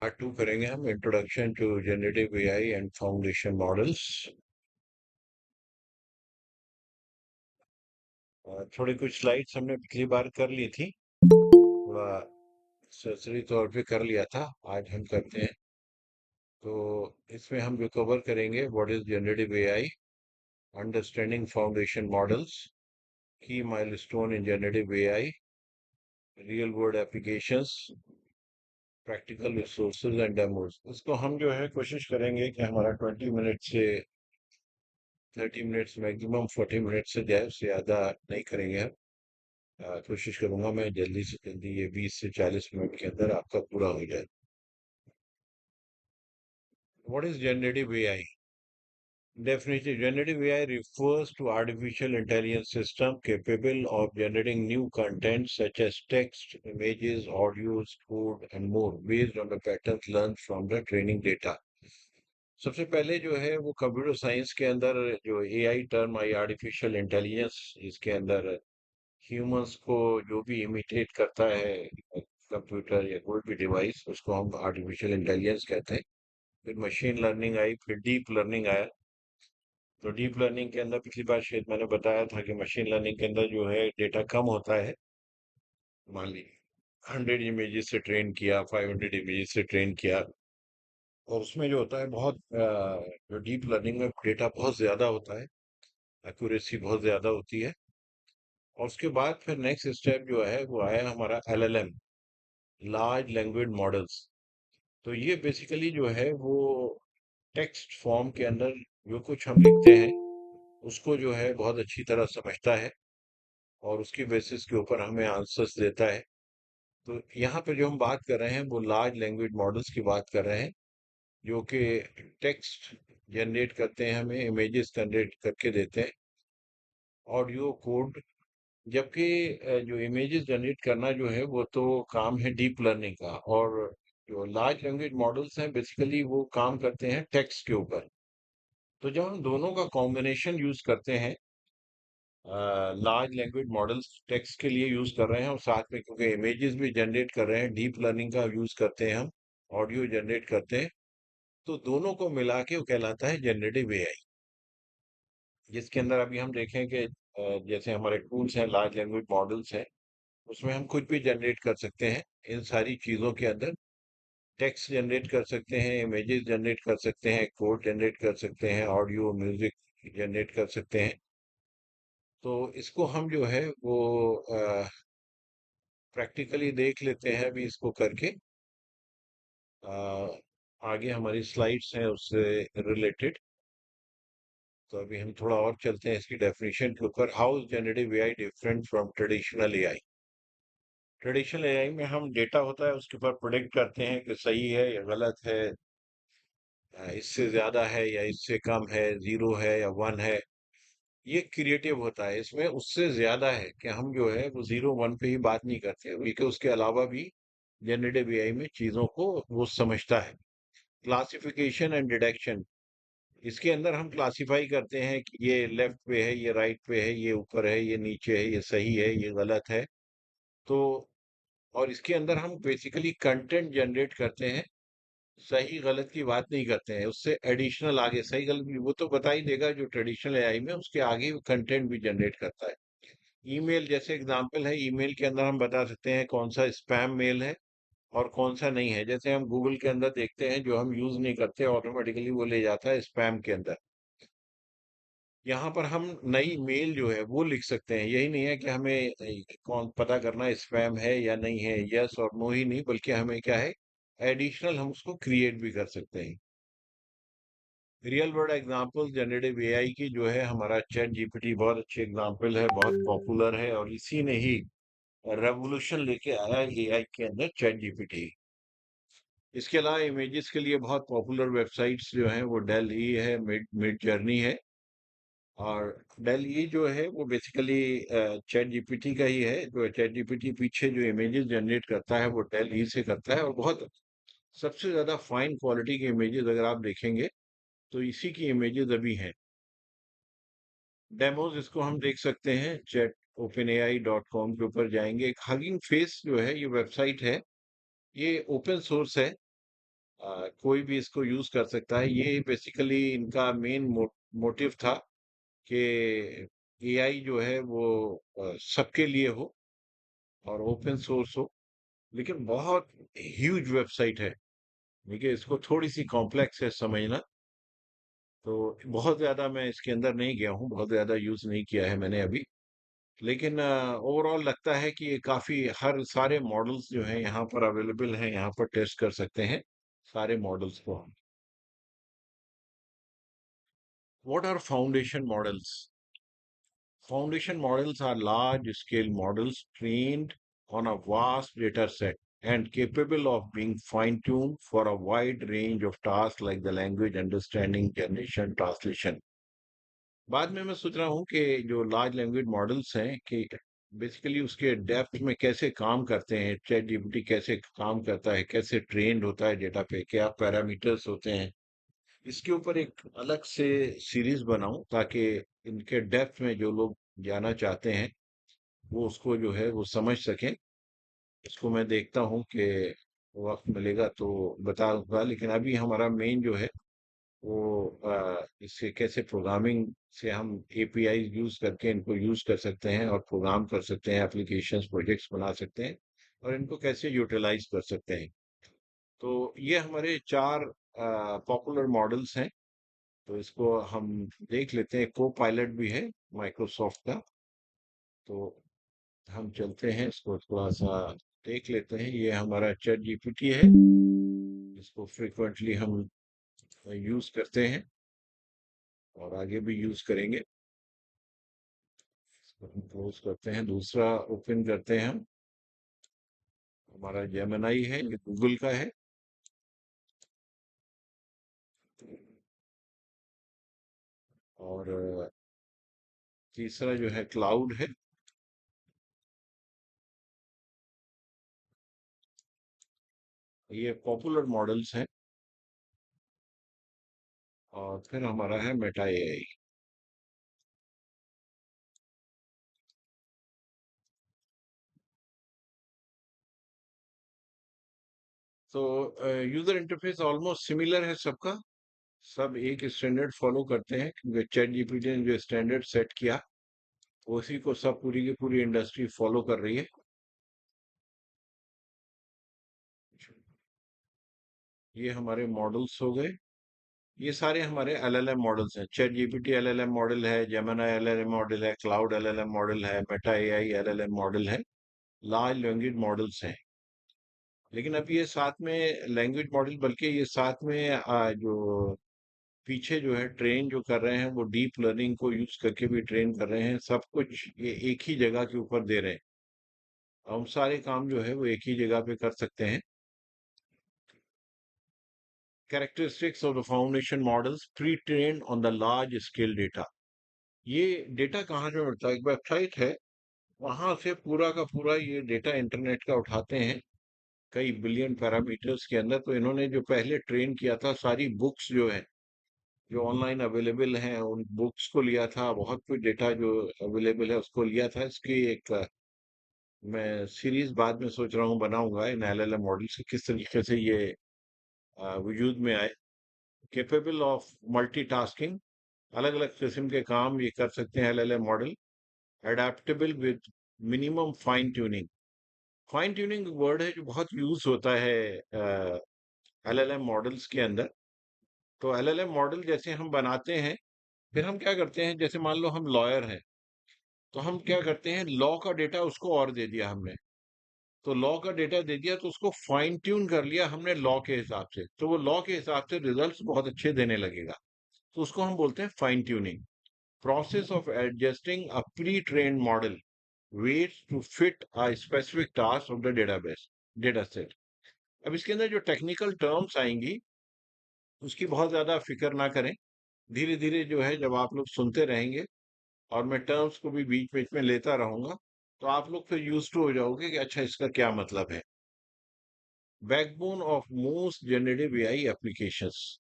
Part 2 करेंगे हम introduction to generative AI and foundation models. थोड़ी कुछ स्लाइड्स हमने पिछली बार कर ली थी, थोड़ा सरसरी तौर पे कर लिया था। आज हम करते हैं। तो इसमें हम जो कवर करेंगे, what is generative AI, understanding foundation models, key milestone in generative AI, real world applications, practical resources and demos. इसको हम जो है कोशिश करेंगे कि हमारा 20 मिनट से 30 मिनट्स, मैक्सिमम 40 मिनट से जाए, उससे ज़्यादा नहीं करेंगे हम। कोशिश करूंगा मैं जल्दी से जल्दी ये 20 से 40 मिनट के अंदर आपका पूरा हो जाए। What is generative AI? Definitely, generative AI refers to artificial intelligence system capable of generating new content such as text, images, audios, code, and more based on the patterns learned from the training data. सबसे पहले जो है वो computer science के अंदर जो AI term आई, artificial intelligence, इसके अंदर ह्यूमंस को जो भी इमिटेट करता है कंप्यूटर या कोई भी डिवाइस, उसको हम आर्टिफिशियल इंटेलिजेंस कहते हैं। फिर मशीन लर्निंग आई, फिर डीप लर्निंग आया। तो डीप लर्निंग के अंदर पिछली बार शायद मैंने बताया था कि मशीन लर्निंग के अंदर जो है डेटा कम होता है। मान लीजिए 100 इमेजेस से ट्रेन किया, 500 इमेजेस से ट्रेन किया, और उसमें जो होता है बहुत जो डीप लर्निंग में डेटा बहुत ज्यादा होता है, एक्यूरेसी बहुत ज्यादा होती है। और उसके बाद फिर नेक्स्ट स्टेप जो है वो आया हमारा एलएलएम, लार्ज लैंग्वेज मॉडल्स। तो ये बेसिकली जो है वो टेक्स्ट फॉर्म के अंदर जो कुछ हम लिखते हैं उसको जो है बहुत अच्छी तरह समझता है, और उसकी बेसिस के ऊपर हमें आंसर्स देता है। तो यहाँ पे जो हम बात कर रहे हैं वो लार्ज लैंग्वेज मॉडल्स की बात कर रहे हैं, जो कि टेक्स्ट जनरेट करते हैं, हमें इमेजेस जनरेट करके देते हैं, ऑडियो, कोड। जबकि जो इमेजेस जनरेट करना जो है वो तो काम है डीप लर्निंग का, और जो लार्ज लैंग्वेज मॉडल्स हैं बेसिकली वो काम करते हैं टेक्स्ट के ऊपर। तो जब हम दोनों का कॉम्बिनेशन यूज करते हैं, लार्ज लैंग्वेज मॉडल्स टेक्स्ट के लिए यूज कर रहे हैं और साथ में क्योंकि इमेजेस भी जनरेट कर रहे हैं, डीप लर्निंग का यूज करते हैं हम, ऑडियो जनरेट करते हैं, तो दोनों को मिला के वो कहलाता है जनरेटिव एआई। जिसके अंदर अभी हम देखें कि जैसे हमारे टूल्स हैं, लार्ज लैंग्वेज मॉडल्स हैं, उसमें हम कुछ भी जनरेट कर सकते हैं। इन सारी चीज़ों के अंदर टेक्स्ट जनरेट कर सकते हैं, इमेजेस जनरेट कर सकते हैं, कोड जनरेट कर सकते हैं, ऑडियो, म्यूजिक जनरेट कर सकते हैं। तो इसको हम जो है वो प्रैक्टिकली देख लेते हैं अभी इसको करके। आगे हमारी स्लाइड्स हैं उससे रिलेटेड। तो अभी हम थोड़ा और चलते हैं इसकी डेफिनेशन के ऊपर। How is generative AI different from traditional AI? Traditional AI में हम डेटा होता है उसके ऊपर प्रोडिक्ट करते हैं कि सही है या गलत है, इससे ज्यादा है या इससे कम है, जीरो है या वन है। ये क्रिएटिव होता है, इसमें उससे ज्यादा है कि हम जो है वो जीरो वन पे ही बात नहीं करते, बल्कि उसके अलावा भी जनरेटिव एआई में चीजों को वो समझता है। क्लासिफिकेशन एंड डिडक्शन, इसके अंदर हम क्लासिफाई करते हैं कि ये लेफ्ट पे है, ये राइट पे है, ये ऊपर है, ये नीचे है, ये सही है, ये गलत है। तो और इसके अंदर हम बेसिकली कंटेंट जनरेट करते हैं, सही गलत की बात नहीं करते हैं। उससे एडिशनल आगे सही गलत भी वो तो बता ही देगा जो ट्रेडिशनल एआई में, उसके आगे कंटेंट भी जनरेट करता है। ईमेल जैसे एग्जांपल है, ईमेल के अंदर हम बता सकते हैं कौन सा स्पैम मेल है और कौन सा नहीं है। जैसे हम गूगल के अंदर देखते हैं, जो हम यूज नहीं करते ऑटोमेटिकली वो ले जाता है स्पैम के अंदर। यहाँ पर हम नई मेल जो है वो लिख सकते हैं। यही नहीं है कि हमें कौन पता करना स्पैम है या नहीं है, यस और नो ही नहीं, बल्कि हमें क्या है, एडिशनल हम उसको क्रिएट भी कर सकते हैं। Real world example generative AI की जो है, हमारा चैट जीपीटी बहुत अच्छी एग्जांपल है, बहुत पॉपुलर है, और इसी ने ही रेवोल्यूशन लेके आया एआई के अंदर, चैट जीपीटी। इसके अलावा इमेजेस के लिए बहुत पॉपुलर वेबसाइट्स जो हैं वो डेल ई है, मिड मिड जर्नी है। और डेल ई जो है वो बेसिकली चैट जीपीटी का ही है। जो चैट जीपीटी पीछे जो इमेजेस जनरेट करता है वो डेल ई से करता है, और बहुत सबसे ज्यादा फाइन क्वालिटी के इमेजेस अगर आप देखेंगे तो इसी की इमेजेस अभी हैं। डेमोज इसको हम देख सकते हैं, चैट openai.com के ऊपर जाएंगे। एक हगिंग फेस जो है ये वेबसाइट है, ये ओपन सोर्स है, कोई भी इसको यूज कर सकता है। ये बेसिकली इनका मेन मोटिव था कि एआई जो है वो सबके लिए हो और ओपन सोर्स हो। लेकिन बहुत ह्यूज वेबसाइट है, देखिए इसको थोड़ी सी कॉम्प्लेक्स है समझना। तो बहुत ज्यादा मैं इसके अंदर नहीं गया हूँ, बहुत ज्यादा यूज नहीं किया है मैंने अभी। लेकिन ओवरऑल लगता है कि ये काफी हर सारे मॉडल्स जो हैं यहाँ पर अवेलेबल हैं, यहाँ पर टेस्ट कर सकते हैं सारे मॉडल्स को हम। What are foundation models? Foundation models are large-scale models trained on a vast data set and capable of being fine-tuned for a wide range of tasks like the language understanding, generation, translation. बाद में मैं सोच रहा हूँ कि जो large language models हैं कि बेसिकली उसके डेप्थ में कैसे काम करते हैं, चैट जीपीटी कैसे काम करता है, कैसे ट्रेंड होता है डेटा पे, क्या पैरामीटर्स होते हैं, इसके ऊपर एक अलग से सीरीज बनाऊं ताकि इनके डेप्थ में जो लोग जाना चाहते हैं वो उसको जो है वो समझ सकें। इसको मैं देखता हूँ कि वक्त मिलेगा तो बताऊंगा, लेकिन अभी हमारा मेन जो है वो इससे कैसे प्रोग्रामिंग से हम एपीआई यूज करके इनको यूज कर सकते हैं और प्रोग्राम कर सकते हैं, एप्लीकेशंस प्रोजेक्ट्स बना सकते हैं और इनको कैसे यूटिलाइज कर सकते हैं। तो ये हमारे चार पॉपुलर मॉडल्स हैं। तो इसको हम देख लेते हैं। को पायलट भी है माइक्रोसॉफ्ट का। तो हम चलते हैं इसको थोड़ा सा देख लेते हैं। ये हमारा चैट जीपीटी है, इसको फ्रिक्वेंटली हम यूज करते हैं और आगे भी यूज करेंगे। इसको हम क्लोज करते हैं, दूसरा ओपन करते हैं हम। हमारा जेमिनाई है, ये गूगल का है। और तीसरा जो है क्लाउड है। ये पॉपुलर मॉडल्स हैं। और फिर हमारा है मेटा एआई। तो यूजर इंटरफेस ऑलमोस्ट सिमिलर है सबका, सब एक स्टैंडर्ड फॉलो करते हैं क्योंकि चैट जीपीटी ने जो स्टैंडर्ड सेट किया उसी को सब पूरी की पूरी इंडस्ट्री फॉलो कर रही है। ये हमारे मॉडल्स हो गए। ये सारे हमारे एलएलएम मॉडल्स हैं। चैट जीपीटी एलएलएम मॉडल है, जेमिनी एलएलएम मॉडल है, क्लाउड एलएलएम मॉडल है, मेटा एआई एलएलएम मॉडल है, लार्ज लैंग्वेज मॉडल्स हैं। लेकिन अब ये साथ में लैंग्वेज मॉडल, बल्कि ये साथ में जो पीछे जो है ट्रेन जो कर रहे हैं वो डीप लर्निंग को यूज करके भी ट्रेन कर रहे हैं। सब कुछ ये एक ही जगह के ऊपर दे रहे हैं। हम सारे काम जो है वो एक ही जगह पे कर सकते हैं। Characteristics of the foundation models pre-trained on the large scale data। ये डेटा कहाँ से मिलता है? एक वेबसाइट है, वहां से पूरा का पूरा ये डेटा इंटरनेट का उठाते हैं कई बिलियन पैरामीटर्स के अंदर। तो इन्होंने जो पहले ट्रेन किया था सारी बुक्स जो है जो ऑनलाइन अवेलेबल हैं उन बुक्स को लिया था, बहुत कुछ डेटा जो अवेलेबल है उसको लिया था। इसकी एक मैं सीरीज बाद में सोच रहा हूँ बनाऊंगा इन एलएलएम मॉडल से, किस तरीके से ये वजूद में आए। केपेबल ऑफ मल्टीटास्किंग, अलग अलग किस्म के काम ये कर सकते हैं LLM model. Adaptable with minimum fine tuning. Fine tuning word है जो बहुत यूज होता है एलएलएम मॉडल्स के अंदर। तो एलएलएम मॉडल जैसे हम बनाते हैं, फिर हम क्या करते हैं, जैसे मान लो हम लॉयर हैं तो हम क्या करते हैं, लॉ का डेटा उसको और दे दिया हमने। तो लॉ का डेटा दे दिया तो उसको फाइन ट्यून कर लिया हमने लॉ के हिसाब से, तो वो लॉ के हिसाब से रिजल्ट्स बहुत अच्छे देने लगेगा। तो उसको हम बोलते हैं fine tuning. Process of adjusting a pre trained model weights to fit a specific task of the database data set. अब इसके अंदर जो टेक्निकल टर्म्स आएंगी उसकी बहुत ज्यादा फिक्र ना करें। धीरे धीरे जो है जब आप लोग सुनते रहेंगे और मैं टर्म्स को भी बीच बीच में लेता रहूंगा तो आप लोग फिर यूज टू हो जाओगे कि अच्छा इसका क्या मतलब है। Backbone of most generative AI applications.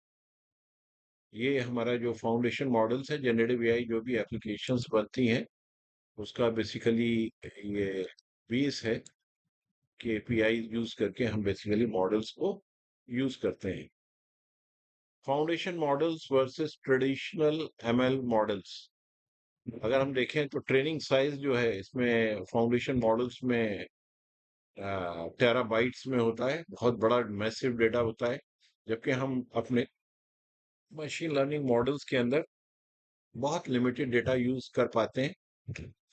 ये हमारा जो फाउंडेशन मॉडल्स है, जनरेटिव एआई जो भी एप्लीकेशंस बनती हैं उसका बेसिकली ये बेस है कि एपीआई यूज करके हम बेसिकली मॉडल्स को यूज करते हैं। Foundation models versus traditional ML models. अगर हम देखें तो ट्रेनिंग साइज जो है इसमें फाउंडेशन मॉडल्स में टेराबाइट्स में होता है, बहुत बड़ा मैसिव डेटा होता है, जबकि हम अपने मशीन लर्निंग मॉडल्स के अंदर बहुत लिमिटेड डेटा यूज कर पाते हैं।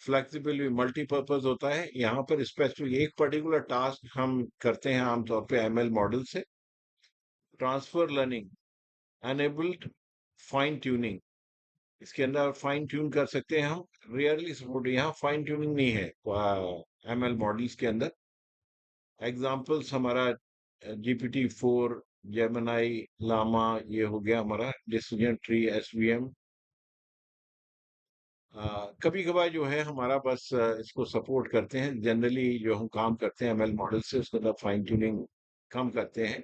फ्लेक्सिबल भी मल्टीपर्पज होता है, यहाँ पर स्पेसिफिक एक पर्टिकुलर टास्क हम करते हैं आमतौर पे एमएल मॉडल से। Transfer learning enabled fine tuning, इसके अंदर फाइन ट्यून कर सकते हैं हम, रियरली सपोर्ट, यहाँ फाइन ट्यूनिंग नहीं है एमएल मॉडल्स के अंदर। एग्जांपल्स हमारा GPT-4, जेमिनाई, लामा, ये हो गया हमारा डिसीजन ट्री, एसवीएम। कभी कभार जो है हमारा बस इसको सपोर्ट करते हैं, जनरली जो हम काम करते हैं एमएल मॉडल से उसके अंदर फाइन ट्यूनिंग कम करते हैं,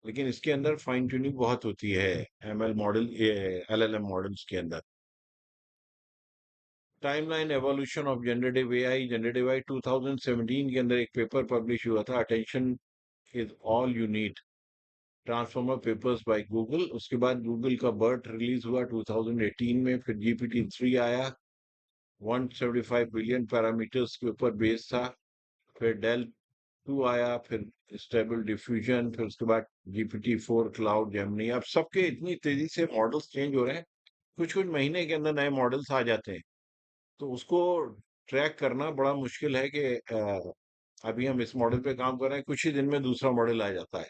लेकिन इसके अंदर फाइन ट्यूनिंग बहुत होती है एमएल मॉडल, ये एलएलएम मॉडल्स के अंदर। Timeline evolution of generative AI. Generative AI 2017 के अंदर एक पेपर पब्लिश हुआ था, attention is all you need, transformer papers by Google. उसके बाद गूगल का बर्ट रिलीज हुआ 2018 में, फिर GPT-3 आया, 175 बिलियन पैरामीटर्स के ऊपर बेस था। फिर डेल 2 आया, फिर स्टेबल डिफ्यूजन, फिर उसके बाद GPT-4, क्लाउड, जेमिनी। अब सबके इतनी तेजी से मॉडल्स चेंज हो रहे हैं, कुछ कुछ महीने के अंदर नए मॉडल्स आ जाते हैं, तो उसको ट्रैक करना बड़ा मुश्किल है कि अभी हम इस मॉडल पे काम कर रहे हैं, कुछ ही दिन में दूसरा मॉडल आ जाता है।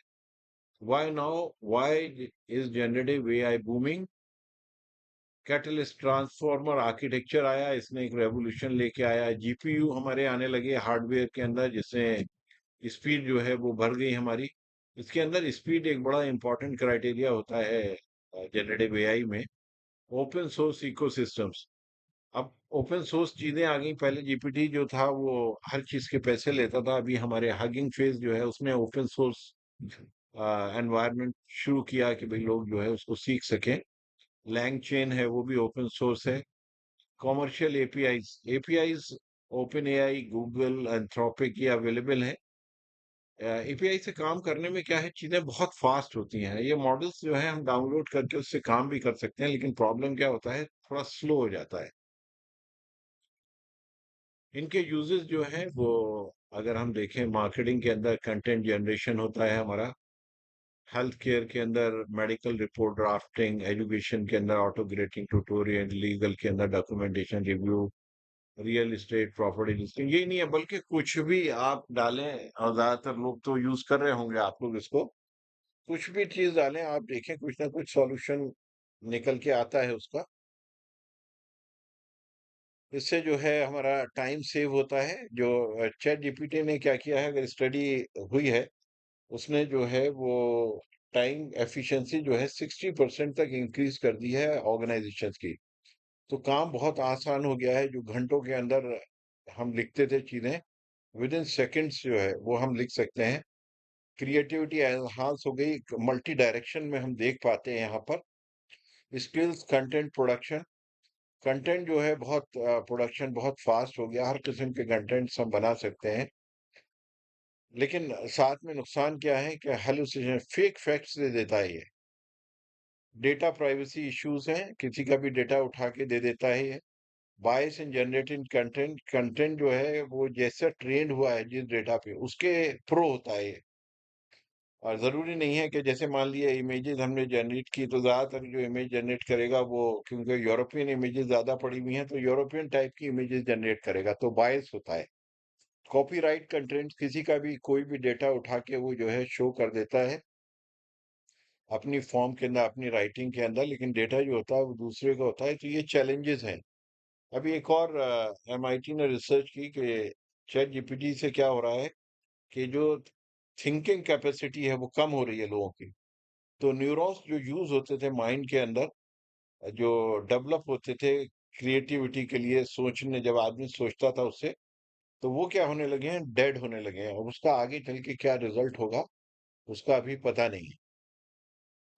Why now, why is generative AI booming? Catalyst transformer architecture आया, इसने एक रेवोल्यूशन लेके आया। जीपीयू हमारे आने लगे हार्डवेयर के अंदर, जिससे स्पीड जो है वो बढ़ गई हमारी। इसके अंदर स्पीड एक बड़ा इंपॉर्टेंट क्राइटेरिया होता है जनरेटिव एआई में। ओपन सोर्स इकोसिस्टम्स, अब ओपन सोर्स चीजें आ गई। पहले जीपीटी जो था वो हर चीज के पैसे लेता था, अभी हमारे हगिंग फेस जो है उसने ओपन सोर्स एनवायरनमेंट शुरू किया कि भाई लोग जो है उसको सीख सकें। लैंग चेन है वो भी ओपन सोर्स है। Commercial APIs, APIs open AI, Google, Anthropic, ये अवेलेबल है। एपीआई से काम करने में क्या है, चीजें बहुत फास्ट होती हैं, ये मॉडल्स जो है हम डाउनलोड करके उससे काम भी कर सकते हैं, लेकिन प्रॉब्लम क्या होता है, थोड़ा स्लो हो जाता है। इनके यूजेस जो हैं वो, अगर हम देखें मार्केटिंग के अंदर कंटेंट जनरेशन होता है हमारा, हेल्थ केयर के अंदर मेडिकल रिपोर्ट ड्राफ्टिंग, एजुकेशन के अंदर ऑटो ग्रेडिंग ट्यूटोरियल, लीगल के अंदर documentation review, real estate property listing. यही नहीं है बल्कि कुछ भी आप डालें, और ज्यादातर लोग तो यूज कर रहे होंगे आप लोग इसको, कुछ भी चीज डालें आप देखें कुछ ना कुछ सॉल्यूशन निकल के आता है उसका। इससे जो है हमारा टाइम सेव होता है। जो चैट जीपीटी ने क्या किया है, अगर स्टडी हुई है, उसने जो है वो टाइम एफिशिएंसी जो है 60% तक इंक्रीज कर दी है ऑर्गेनाइजेशन की। तो काम बहुत आसान हो गया है, जो घंटों के अंदर हम लिखते थे चीजें, विद इन सेकेंड्स जो है वो हम लिख सकते हैं। क्रिएटिविटी एनहांस हो गई, मल्टी डायरेक्शन में हम देख पाते हैं यहाँ पर। स्किल्स, कंटेंट प्रोडक्शन, कंटेंट जो है बहुत प्रोडक्शन बहुत फास्ट हो गया, हर किस्म के कंटेंट्स हम बना सकते हैं। लेकिन साथ में नुकसान क्या है कि हेलुसिनेशन, फेक फैक्ट्स दे देता है ये। डेटा प्राइवेसी इश्यूज हैं, किसी का भी डेटा उठा के दे देता है ये। बायस इन जनरेटिंग कंटेंट, कंटेंट जो है वो जैसा ट्रेंड हुआ है जिस डेटा पे उसके प्रो होता है ये। और जरूरी नहीं है कि जैसे मान लिया इमेजेस हमने जनरेट की, तो ज्यादातर जो इमेज जनरेट करेगा वो, क्योंकि यूरोपियन इमेजेस ज्यादा पड़ी हुई हैं, तो यूरोपियन टाइप की इमेजेस जनरेट करेगा, तो बायस होता है। कॉपीराइट कंटेंट, किसी का भी कोई भी डेटा उठा के वो जो है शो कर देता है अपनी फॉर्म के अंदर, अपनी राइटिंग के अंदर, लेकिन डेटा जो होता है वो दूसरे का होता है, तो ये चैलेंजेस हैं। अभी एक और एमआईटी ने रिसर्च की कि चैट जीपीटी से क्या हो रहा है कि जो थिंकिंग कैपेसिटी है वो कम हो रही है लोगों की। तो न्यूरॉन्स जो यूज होते थे माइंड के अंदर, जो डेवलप होते थे क्रिएटिविटी के लिए, सोचने, जब आदमी सोचता था उससे, तो वो क्या होने लगे हैं, डेड होने लगे हैं, और उसका आगे चल के क्या रिजल्ट होगा उसका अभी पता नहीं है।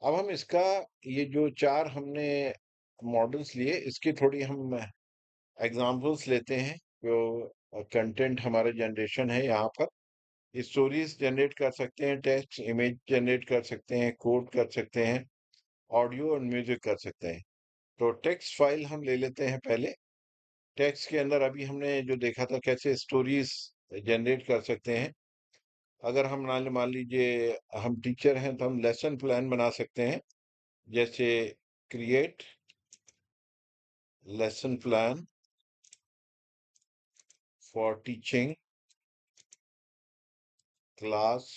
अब हम इसका, ये जो चार हमने मॉडल्स लिए, इसकी थोड़ी हम एग्जांपल्स लेते हैं। जो कंटेंट हमारे जनरेशन है यहाँ पर, स्टोरीज जनरेट कर सकते हैं, टेक्स्ट, इमेज जनरेट कर सकते हैं, कोड कर सकते हैं, ऑडियो और म्यूजिक कर सकते हैं। तो टेक्स्ट फाइल हम ले लेते हैं पहले। टेक्स्ट के अंदर अभी हमने जो देखा था कैसे स्टोरीज जनरेट कर सकते हैं। अगर हम मान लीजिए हम टीचर हैं तो हम लेसन प्लान बना सकते हैं। जैसे create lesson plan for teaching class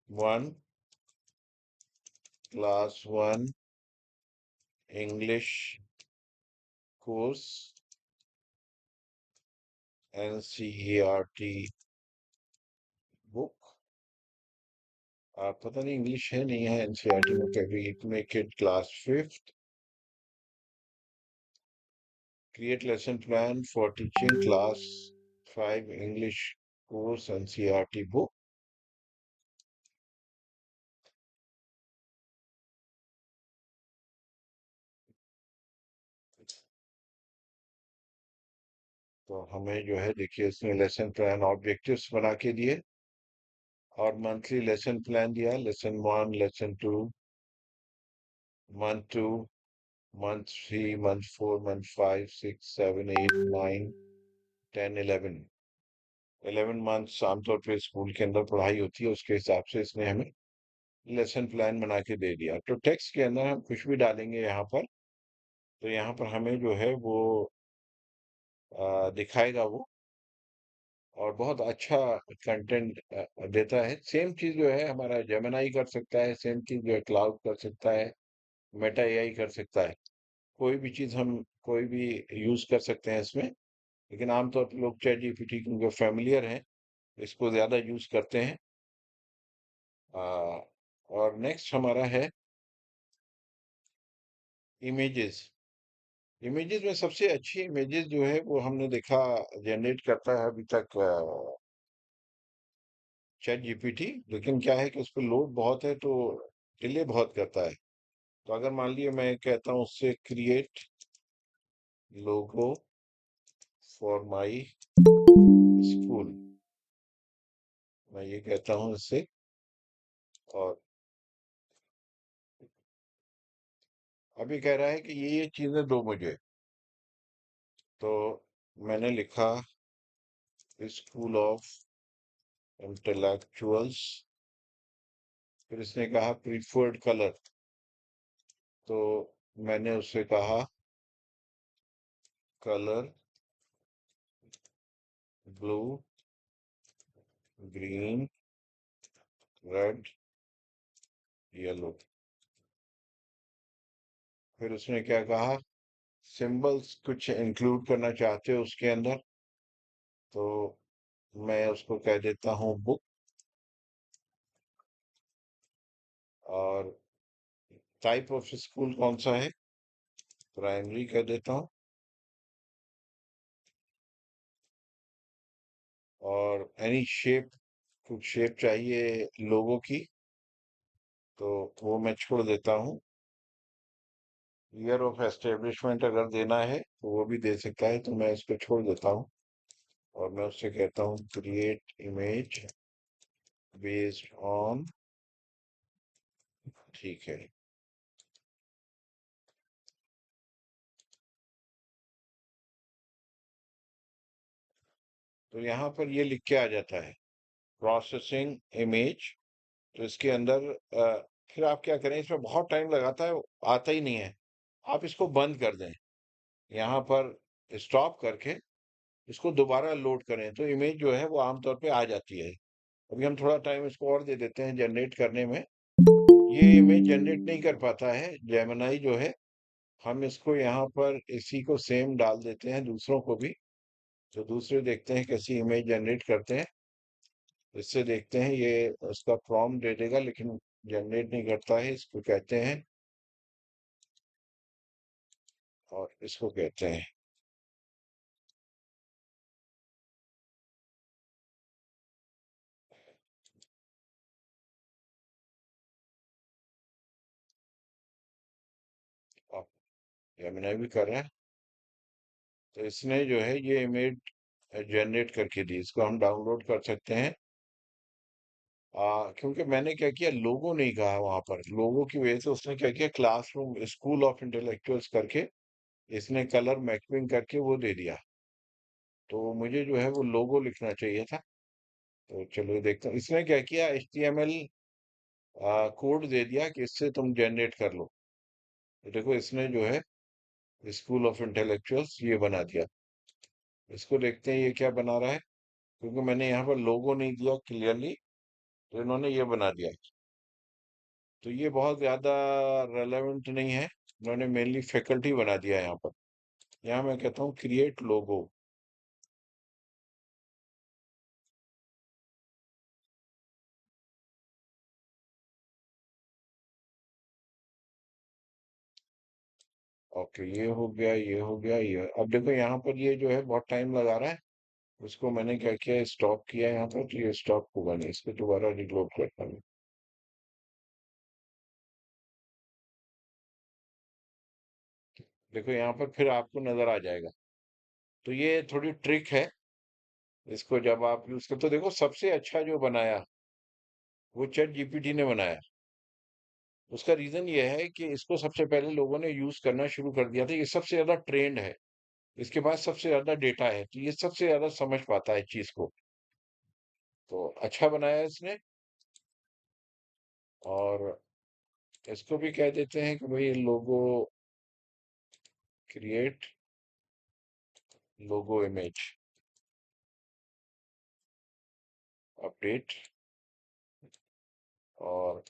one class 1 English course NCERT book. पता नहीं इंग्लिश है नहीं है एनसीईआरटी में, कभी make it class 5th। Create lesson plan for teaching class 5 English course NCERT book. तो हमें जो है देखिए इसमें लेसन प्लान ऑब्जेक्टिव्स बना के दिए और मंथली लेसन प्लान दिया, lesson 1 lesson 2 month 2 month 3 month 4 month 5 6 7 8 9 10 11। 11 months आमतौर पे स्कूल के अंदर पढ़ाई होती है, उसके हिसाब से इसने हमें लेसन प्लान बना के दे दिया। तो टेक्स्ट के अंदर हम कुछ भी डालेंगे यहाँ पर, तो यहाँ पर हमें जो है वो दिखाएगा वो, और बहुत अच्छा कंटेंट देता है। सेम चीज जो है हमारा जेमिनाई कर सकता है, सेम चीज जो है क्लाउड कर सकता है, मेटा एआई कर सकता है। कोई भी चीज हम कोई भी यूज कर सकते हैं इसमें। लेकिन आमतौर पर लोग चैट जीपीटी क्योंकि फेमिलियर हैं, इसको ज्यादा यूज करते हैं। और नेक्स्ट हमारा है इमेजेस। इमेजेस में सबसे अच्छी इमेजेस जो है वो हमने देखा जनरेट करता है अभी तक चैट जीपीटी। लेकिन क्या है कि उस पर लोड बहुत है तो डिले बहुत करता है। तो अगर मान लीजिए मैं कहता हूँ उससे create logo for my school, मैं ये कहता हूँ इससे, और अभी कह रहा है कि ये चीजें दो मुझे। तो मैंने लिखा स्कूल ऑफ इंटेलेक्चुअल्स, फिर इसने कहा प्रीफर्ड कलर, तो मैंने उससे कहा colour blue green red yellow. फिर उसने क्या कहा, सिंबल्स कुछ इंक्लूड करना चाहते हो उसके अंदर, तो मैं उसको कह देता हूँ बुक, और टाइप ऑफ स्कूल कौन सा है, प्राइमरी कह देता हूँ, और एनी शेप, कुछ शेप चाहिए लोगों की, तो वो मैं छोड़ देता हूँ। ईयर ऑफ एस्टेब्लिशमेंट अगर देना है तो वो भी दे सकता है, तो मैं इसको छोड़ देता हूँ। और मैं उससे कहता हूँ क्रिएट इमेज बेस्ड ऑन, ठीक है। तो यहाँ पर ये लिख के आ जाता है प्रोसेसिंग इमेज। तो इसके अंदर फिर आप क्या करें, इसमें बहुत टाइम लगाता है, आता ही नहीं है। आप इसको बंद कर दें, यहाँ पर स्टॉप करके इसको दोबारा लोड करें तो इमेज जो है वो आमतौर पे आ जाती है। अभी हम थोड़ा टाइम इसको और दे देते हैं जनरेट करने में। ये इमेज जनरेट नहीं कर पाता है जेमिनाई जो है। हम इसको यहाँ पर इसी को सेम डाल देते हैं दूसरों को भी, तो दूसरे देखते हैं कैसी इमेज जनरेट करते हैं। इससे देखते हैं ये उसका प्रॉम्प्ट दे देगा लेकिन जनरेट नहीं करता है। इसको कहते हैं, और इसको कहते हैं अब जेमिनाई भी कर रहा है। तो इसने जो है ये इमेज जनरेट करके दी, इसको हम डाउनलोड कर सकते हैं। क्योंकि मैंने क्या किया, लोगो नहीं कहा वहां पर, लोगो की वजह से उसने क्या किया, क्लासरूम स्कूल ऑफ इंटेलेक्चुअल्स करके इसने कलर मैचिंग करके वो दे दिया। तो मुझे जो है वो लोगो लिखना चाहिए था। तो चलो देखते हैं इसने क्या किया, HTML कोड दे दिया कि इससे तुम जनरेट कर लो। तो देखो इसने जो है स्कूल ऑफ इंटेलेक्चुअल्स ये बना दिया। इसको देखते हैं ये क्या बना रहा है, क्योंकि मैंने यहाँ पर लोगो नहीं दिया क्लियरली, तो इन्होंने ये बना दिया। तो ये बहुत ज्यादा रेलेवेंट नहीं है, इन्होंने मेनली फैकल्टी बना दिया है यहाँ पर। यहाँ मैं कहता हूँ क्रिएट लोगो। ओके, ये हो गया, ये हो गया, ये अब देखो यहाँ पर ये जो है बहुत टाइम लगा रहा है। उसको मैंने क्या किया, स्टॉप किया यहाँ पर, तो ये स्टॉप होगा नहीं, इसको दोबारा रिलोड करता हूँ। देखो यहाँ पर फिर आपको नजर आ जाएगा। तो ये थोड़ी ट्रिक है, इसको जब आप यूज करते, तो देखो सबसे अच्छा जो बनाया वो चैट जीपीटी ने बनाया। उसका रीजन ये है कि इसको सबसे पहले लोगों ने यूज करना शुरू कर दिया था, ये सबसे ज्यादा ट्रेंड है, इसके पास सबसे ज्यादा डेटा है, तो ये सबसे ज्यादा समझ पाता है चीज को। तो अच्छा बनाया इसने। और इसको भी कह देते हैं कि भाई लोगो, क्रिएट लोगो इमेज, अपडेट। और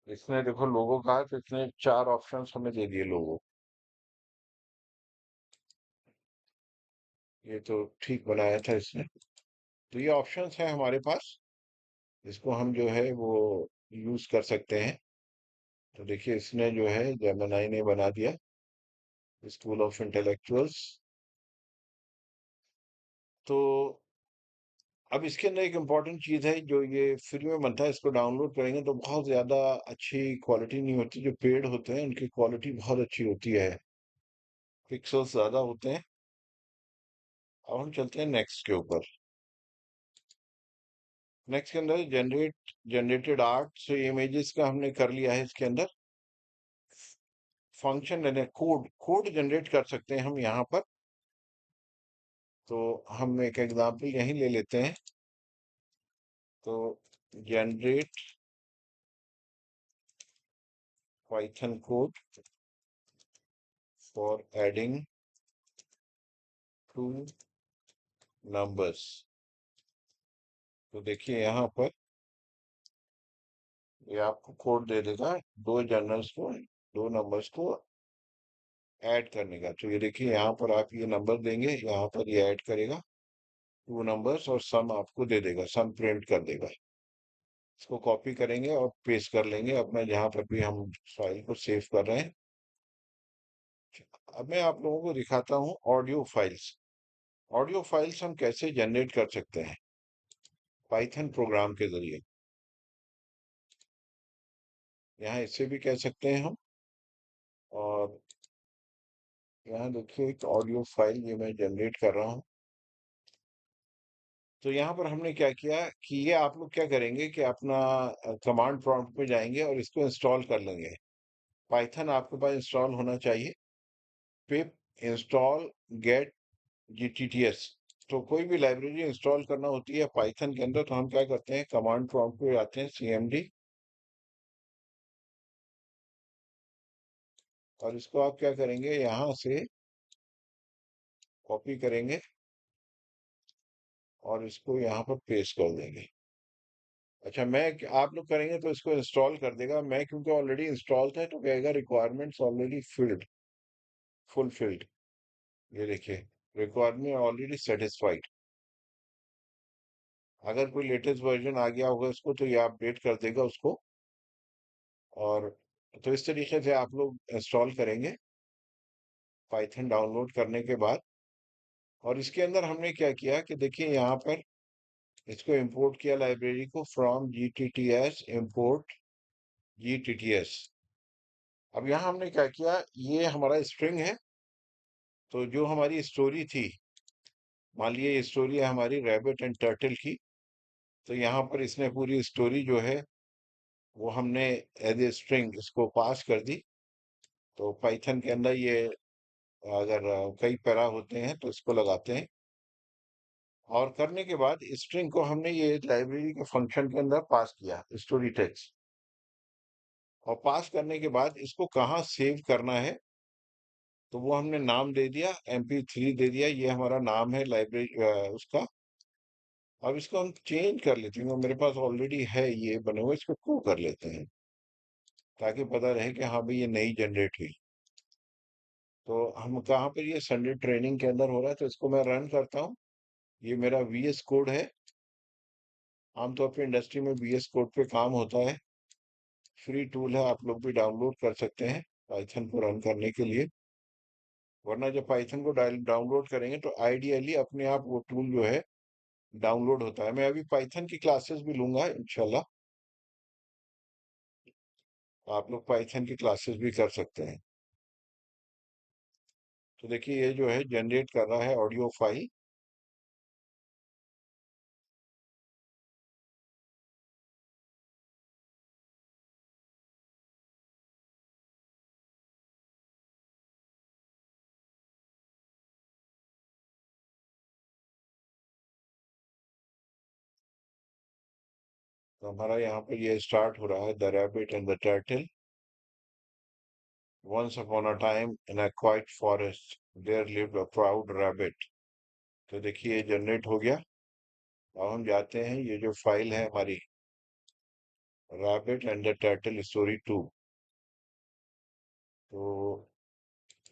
इसने देखो लोगो कहा तो इसने 4 ऑप्शंस हमें दे दिए लोगो। ये तो ठीक बनाया था इसने। तो ये ऑप्शंस है हमारे पास, इसको हम जो है वो यूज कर सकते हैं। तो देखिए इसने जो है जेमिनाई ने बना दिया स्कूल ऑफ इंटेलेक्चुअल्स। तो अब इसके अंदर एक इम्पॉर्टेंट चीज है, जो ये फ्री में बनता है, इसको डाउनलोड करेंगे तो बहुत ज्यादा अच्छी क्वालिटी नहीं होती। जो पेड होते हैं उनकी क्वालिटी बहुत अच्छी होती है, पिक्सल्स ज्यादा होते हैं। अब हम चलते हैं नेक्स्ट के ऊपर। नेक्स्ट के अंदर जनरेटेड आर्ट से इमेजेस का हमने कर लिया है। इसके अंदर फंक्शन कोड कोड जनरेट कर सकते हैं हम यहाँ पर। तो हम एक एग्जांपल यहीं ले लेते हैं। तो generate Python code for adding two numbers. तो देखिए यहाँ पर ये आपको कोड दे देगा दो जर्नल्स को, दो नंबर्स को ऐड करने का। तो ये देखिए यहाँ पर आप ये नंबर देंगे, यहाँ पर ये ऐड करेगा टू नंबर्स और सम आपको दे देगा, सम प्रिंट कर देगा। इसको कॉपी करेंगे और पेस्ट कर लेंगे अपना जहाँ पर भी हम फाइल को सेव कर रहे हैं। अब मैं आप लोगों को दिखाता हूँ ऑडियो फाइल्स। ऑडियो फाइल्स हम कैसे जनरेट कर सकते हैं पाइथन प्रोग्राम के जरिए। यहाँ इससे भी कह सकते हैं हम। और यहाँ देखिए एक ऑडियो फाइल ये मैं जनरेट कर रहा हूँ। तो यहाँ पर हमने क्या किया कि ये आप लोग क्या करेंगे कि अपना कमांड प्रॉम्प्ट में जाएंगे और इसको इंस्टॉल कर लेंगे। पाइथन आपके पास इंस्टॉल होना चाहिए। Pip install get GTTS। तो कोई भी लाइब्रेरी इंस्टॉल करना होती है पाइथन के अंदर, तो हम क्या करते हैं, कमांड प्रॉम्प्ट पे आते हैं, CMD। और इसको आप क्या करेंगे, यहाँ से कॉपी करेंगे और इसको यहाँ पर पेस्ट कर देंगे। अच्छा, मैं आप लोग करेंगे तो इसको इंस्टॉल कर देगा, मैं क्योंकि ऑलरेडी इंस्टॉल था तो कहेगा रिक्वायरमेंट्स ऑलरेडी फिल्ड, फुलफिल्ड। ये देखिए रिक्वायरमेंट ऑलरेडी सेटिस्फाइड। अगर कोई लेटेस्ट वर्जन आ गया होगा इसको, तो ये अपडेट कर देगा उसको। और तो इस तरीके से आप लोग इंस्टॉल करेंगे पाइथन डाउनलोड करने के बाद। और इसके अंदर हमने क्या किया कि देखिए यहाँ पर इसको इंपोर्ट किया लाइब्रेरी को, फ्रॉम GTTS इंपोर्ट GTTS। अब यहाँ हमने क्या किया, ये हमारा स्ट्रिंग है। तो जो हमारी स्टोरी थी, मान लीजिए ये स्टोरी है हमारी रैबिट एंड टर्टल की। तो यहाँ पर इसने पूरी स्टोरी जो है वो हमने एज ए स्ट्रिंग इसको पास कर दी। तो पाइथन के अंदर ये अगर कई पैरा होते हैं तो इसको लगाते हैं, और करने के बाद स्ट्रिंग को हमने ये लाइब्रेरी के फंक्शन के अंदर पास किया, स्टोरी टेक्स्ट। और पास करने के बाद इसको कहाँ सेव करना है, तो वो हमने नाम दे दिया, MP3 दे दिया, ये हमारा नाम है लाइब्रेरी उसका। अब इसको हम चेंज कर लेते हैं, मेरे पास ऑलरेडी है ये बने हुए, इसको को कर लेते हैं ताकि पता रहे कि हाँ भाई ये नई जनरेट हुई। तो हम कहाँ पर, ये संडे ट्रेनिंग के अंदर हो रहा है, तो इसको मैं रन करता हूँ। ये मेरा VS कोड है। आमतौर पे इंडस्ट्री में VS कोड पे काम होता है। फ्री टूल है, आप लोग भी डाउनलोड कर सकते हैं पाइथन को रन करने के लिए। वरना जब पाइथन को डाउनलोड करेंगे तो आइडियली अपने आप वो टूल जो है डाउनलोड होता है। मैं अभी पाइथन की क्लासेस भी लूंगा इंशाल्लाह, तो आप लोग पाइथन की क्लासेस भी कर सकते हैं। तो देखिए ये जो है जनरेट कर रहा है ऑडियो फाइल। तो हमारा यहाँ पर ये स्टार्ट हो रहा है, the rabbit and the turtle. Once upon a time in a quiet forest there lived a proud rabbit। तो देखिए ये जनरेट हो गया। अब हम जाते हैं, ये जो फाइल है हमारी, rabbit and the turtle story 2। तो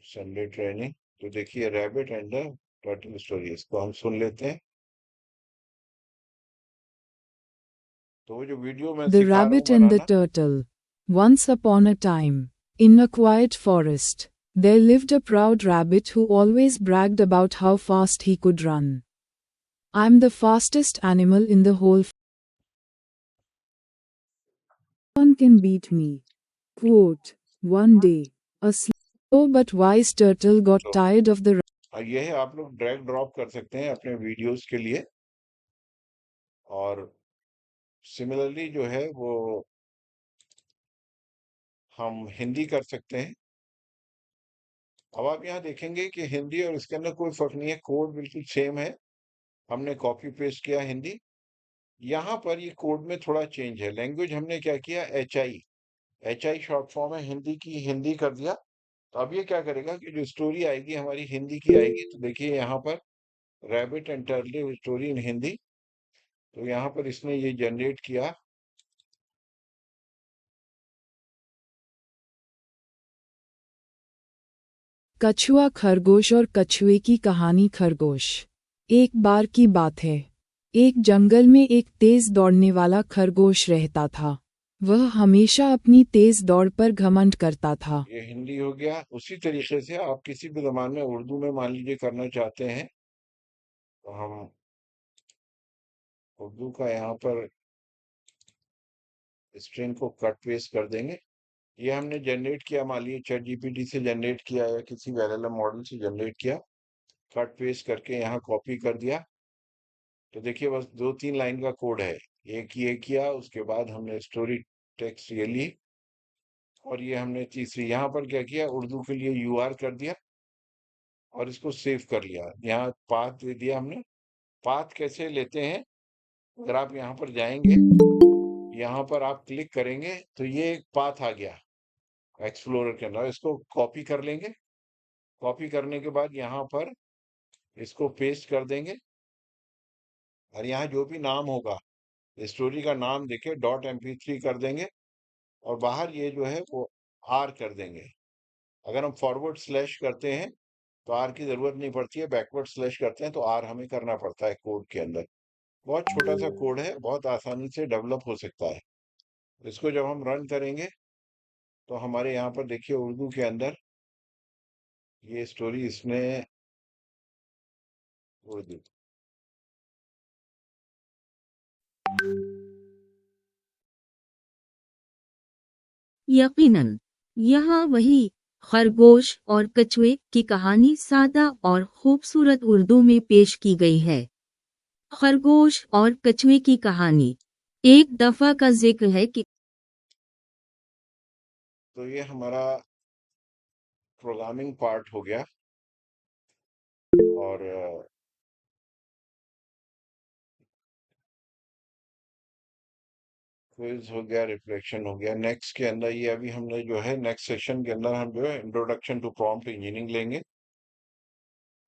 संडे ट्रेनिंग, तो देखिए rabbit and the turtle story, इसको हम सुन लेते हैं। तो वो जो वीडियो मैं The सिखा रहा हूँ Rabbit and the banana, Turtle. Once upon a time, in a quiet forest, there lived a proud rabbit who always bragged about how fast he could run. I'm the fastest animal in the whole one can beat me. Quote, one day, a slow but wise turtle got तो tired of the ये है, आप लोग drag drop कर सकते हैं अपने videos के लिए। और सिमिलरली जो है वो हम हिंदी कर सकते हैं। अब आप यहाँ देखेंगे कि हिंदी और इसके अंदर कोई फर्क नहीं है, कोड बिल्कुल सेम है। हमने कॉपी पेस्ट किया हिंदी। यहाँ पर ये कोड में थोड़ा चेंज है, लैंग्वेज हमने क्या किया, HI शॉर्ट फॉर्म है हिंदी की, हिंदी कर दिया। तो अब ये क्या करेगा कि जो स्टोरी आएगी हमारी हिंदी की आएगी। तो देखिए यहाँ पर rabbit and turtle story in Hindi, तो यहाँ पर इसने ये जनरेट किया। कछुआ खरगोश और कछुए की कहानी। खरगोश। एक बार की बात है, एक जंगल में एक तेज दौड़ने वाला खरगोश रहता था। वह हमेशा अपनी तेज दौड़ पर घमंड करता था। ये हिंदी हो गया। उसी तरीके से आप किसी भी जबान में, उर्दू में मान लीजिए करना चाहते हैं, तो हम उर्दू का यहाँ पर स्ट्रिंग को कट पेस्ट कर देंगे। ये हमने जनरेट किया, मान लीजिए चैट जीपीटी से जनरेट किया या किसी भी LLM मॉडल से जनरेट किया, कट पेस्ट करके यहाँ कॉपी कर दिया। तो देखिए बस 2-3 लाइन का कोड है। एक ये किया, उसके बाद हमने स्टोरी टेक्स्ट ये ली, और ये हमने तीसरी यहाँ पर क्या किया, उर्दू के लिए UR कर दिया और इसको सेव कर लिया। यहाँ पाथ दे दिया हमने। पाथ कैसे लेते हैं, अगर आप यहाँ पर जाएंगे, यहाँ पर आप क्लिक करेंगे तो ये एक पाथ आ गया एक्सप्लोरर के अंदर, इसको कॉपी कर लेंगे। कॉपी करने के बाद यहाँ पर इसको पेस्ट कर देंगे, और यहाँ जो भी नाम होगा, स्टोरी का नाम देके .mp3 कर देंगे, और बाहर ये जो है वो R कर देंगे। अगर हम फॉरवर्ड स्लैश करते हैं तो R की जरूरत नहीं पड़ती है, बैकवर्ड स्लैश करते हैं तो R हमें करना पड़ता है कोड के अंदर। बहुत छोटा सा कोड है, बहुत आसानी से डेवलप हो सकता है। इसको जब हम रन करेंगे तो हमारे यहाँ पर देखिए उर्दू के अंदर ये स्टोरी इसने, उर्दू, यकीनन, यहाँ वही खरगोश और कछुए की कहानी सादा और खूबसूरत उर्दू में पेश की गई है। खरगोश और कछुए की कहानी। एक दफा का जिक्र है कि तो ये हमारा प्रोग्रामिंग पार्ट हो गया और क्विज हो गया, रिफ्लेक्शन हो गया। नेक्स्ट के अंदर ये अभी हमने जो है नेक्स्ट सेशन के अंदर हम जो है इंट्रोडक्शन टू प्रॉम्प्ट इंजीनियरिंग लेंगे।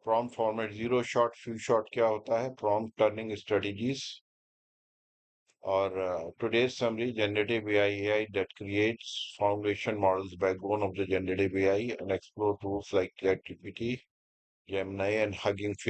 Prompt format, zero shot, few shot क्या होता है, प्रॉम्प्ट टर्निंग स्ट्रेटजीज, और today's summary, generative AI that creates foundation models, backbone of the generative AI, and explore tools like ChatGPT, Gemini, and Hugging Face.